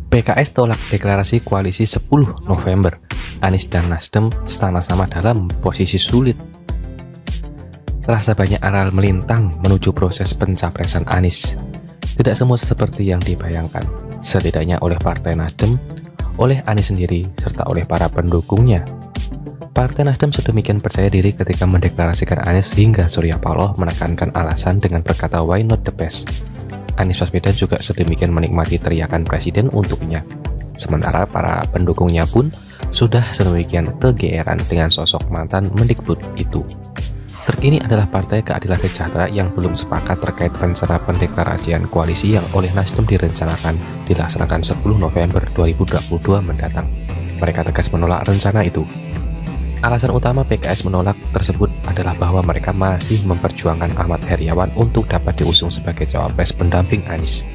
PKS tolak deklarasi koalisi 10 November. Anies dan Nasdem sama-sama dalam posisi sulit. Terasa banyak aral melintang menuju proses pencapresan Anies. Tidak semua seperti yang dibayangkan, setidaknya oleh Partai Nasdem, oleh Anies sendiri, serta oleh para pendukungnya. Partai Nasdem sedemikian percaya diri ketika mendeklarasikan Anies hingga Surya Paloh menekankan alasan dengan berkata "Why not the best?". Anies Baswedan juga sedemikian menikmati teriakan presiden untuknya. Sementara para pendukungnya pun sudah sedemikian kegeeran dengan sosok mantan Mendikbud itu. Terkini adalah Partai Keadilan Sejahtera yang belum sepakat terkait rencana pendeklarasian koalisi yang oleh Nasdem direncanakan dilaksanakan 10 November 2022 mendatang. Mereka tegas menolak rencana itu. Alasan utama PKS menolak tersebut adalah bahwa mereka masih memperjuangkan Ahmad Heriawan untuk dapat diusung sebagai cawapres pendamping Anies.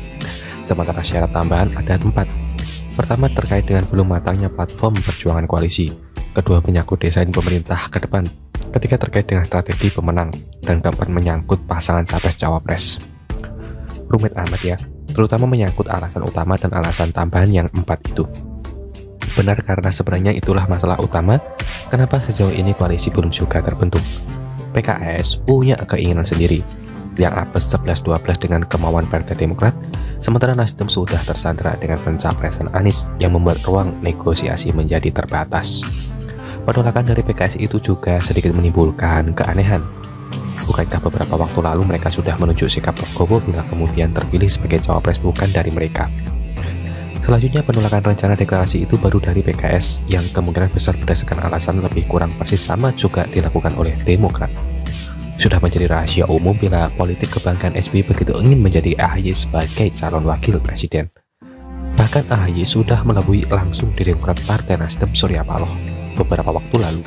Sementara syarat tambahan ada 4. Pertama, terkait dengan belum matangnya platform perjuangan koalisi. Kedua, menyangkut desain pemerintah ke depan. Ketiga, terkait dengan strategi pemenang. Dan keempat, menyangkut pasangan capres-cawapres. Rumit amat ya, terutama menyangkut alasan utama dan alasan tambahan yang 4 itu. Benar, karena sebenarnya itulah masalah utama kenapa sejauh ini koalisi belum juga terbentuk. PKS punya keinginan sendiri yang apes 11-12 dengan kemauan Partai Demokrat, sementara Nasdem sudah tersandera dengan pencapresan Anies yang membuat ruang negosiasi menjadi terbatas. Penolakan dari PKS itu juga sedikit menimbulkan keanehan. Bukankah beberapa waktu lalu mereka sudah menunjuk sikap legowo bila kemudian terpilih sebagai cawapres bukan dari mereka? Selanjutnya, penolakan rencana deklarasi itu baru dari PKS yang kemungkinan besar berdasarkan alasan lebih kurang persis sama juga dilakukan oleh Demokrat. Sudah menjadi rahasia umum bila politik kebanggaan SBY begitu ingin menjadi AHY sebagai calon wakil presiden. Bahkan AHY sudah melabui langsung Direktorat Partai Nasdem Surya Paloh beberapa waktu lalu.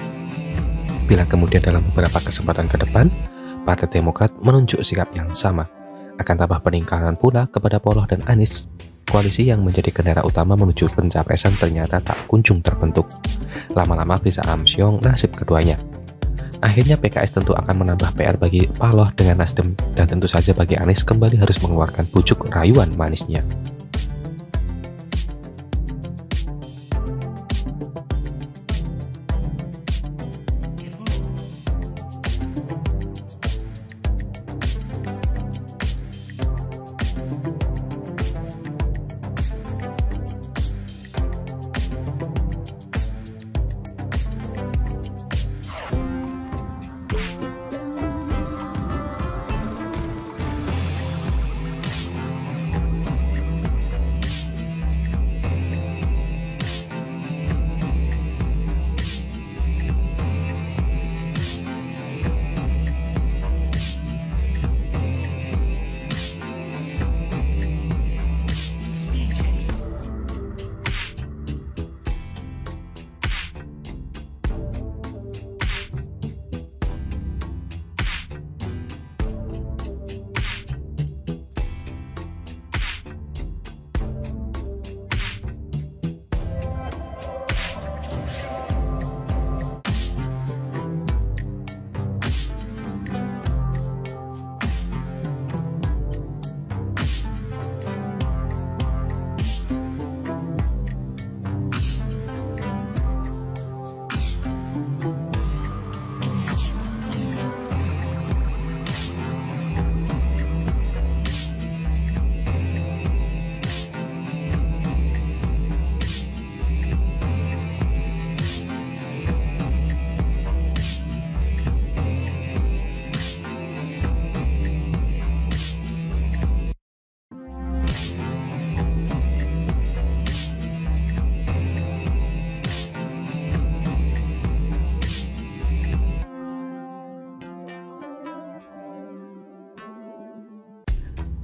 Bila kemudian dalam beberapa kesempatan ke depan, Partai Demokrat menunjuk sikap yang sama, akan tambah peningkatan pula kepada Paloh dan Anies. Koalisi yang menjadi kendara utama menuju pencapresan ternyata tak kunjung terbentuk. Lama-lama bisa amsyong nasib keduanya. Akhirnya PKS tentu akan menambah PR bagi Paloh dengan Nasdem, dan tentu saja bagi Anies kembali harus mengeluarkan bujuk rayuan manisnya.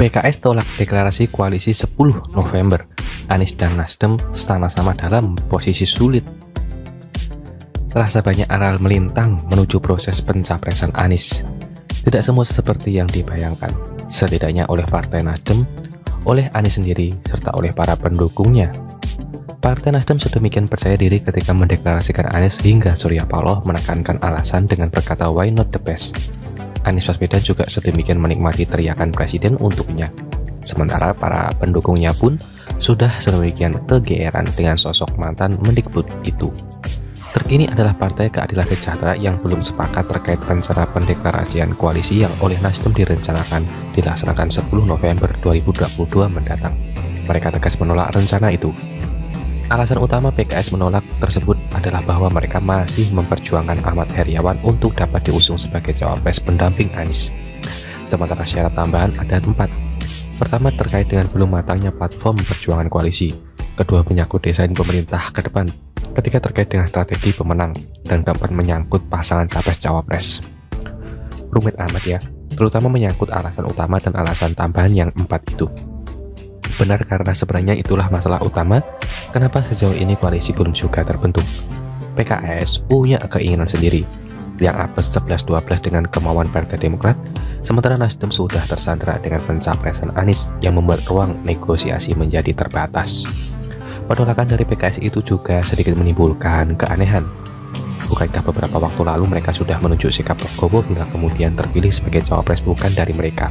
PKS tolak deklarasi koalisi 10 November. Anies dan Nasdem sama-sama dalam posisi sulit. Terasa banyak aral melintang menuju proses pencapresan Anies. Tidak semua seperti yang dibayangkan, setidaknya oleh Partai Nasdem, oleh Anies sendiri, serta oleh para pendukungnya. Partai Nasdem sedemikian percaya diri ketika mendeklarasikan Anies hingga Surya Paloh menekankan alasan dengan berkata "Why not the best?". Anies Baswedan juga sedemikian menikmati teriakan presiden untuknya. Sementara para pendukungnya pun sudah sedemikian kegeeran dengan sosok mantan Mendikbud itu. Terkini adalah Partai Keadilan Sejahtera yang belum sepakat terkait rencana pendeklarasian koalisi yang oleh Nasdem direncanakan dilaksanakan 10 November 2022 mendatang. Mereka tegas menolak rencana itu. Alasan utama PKS menolak tersebut adalah bahwa mereka masih memperjuangkan Ahmad Heriawan untuk dapat diusung sebagai cawapres pendamping Anies. Sementara syarat tambahan ada 4. Pertama, terkait dengan belum matangnya platform perjuangan koalisi. Kedua, menyangkut desain pemerintah ke depan. Ketiga, terkait dengan strategi pemenang. Dan keempat, menyangkut pasangan capres-cawapres. Rumit amat ya, terutama menyangkut alasan utama dan alasan tambahan yang 4 itu. Benar, karena sebenarnya itulah masalah utama kenapa sejauh ini koalisi belum juga terbentuk. PKS punya keinginan sendiri yang apes 11-12 dengan kemauan Partai Demokrat, sementara Nasdem sudah tersandera dengan pencapresan Anies yang membuat ruang negosiasi menjadi terbatas. Penolakan dari PKS itu juga sedikit menimbulkan keanehan. Bukankah beberapa waktu lalu mereka sudah menunjuk sikap Prabowo bila kemudian terpilih sebagai cawapres bukan dari mereka?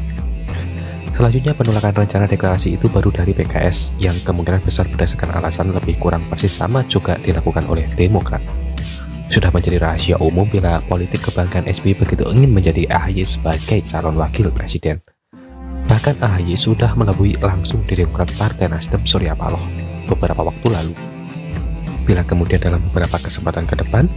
Selanjutnya, penolakan rencana deklarasi itu baru dari PKS yang kemungkinan besar berdasarkan alasan lebih kurang persis sama juga dilakukan oleh Demokrat. Sudah menjadi rahasia umum bila politik kebanggaan SBY begitu ingin menjadi AHY sebagai calon wakil presiden. Bahkan AHY sudah melebui langsung di Demokrat Partai Nasdem Surya Paloh beberapa waktu lalu. Bila kemudian dalam beberapa kesempatan ke depan,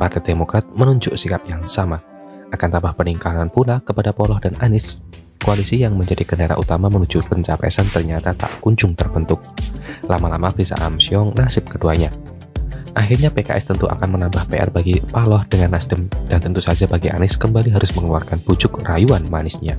Partai Demokrat menunjuk sikap yang sama, akan tambah peningkatan pula kepada Paloh dan Anies. Koalisi yang menjadi kendala utama menuju pencapresan ternyata tak kunjung terbentuk. Lama-lama bisa amsyong nasib keduanya. Akhirnya PKS tentu akan menambah PR bagi Paloh dengan Nasdem, dan tentu saja bagi Anies kembali harus mengeluarkan bujuk rayuan manisnya.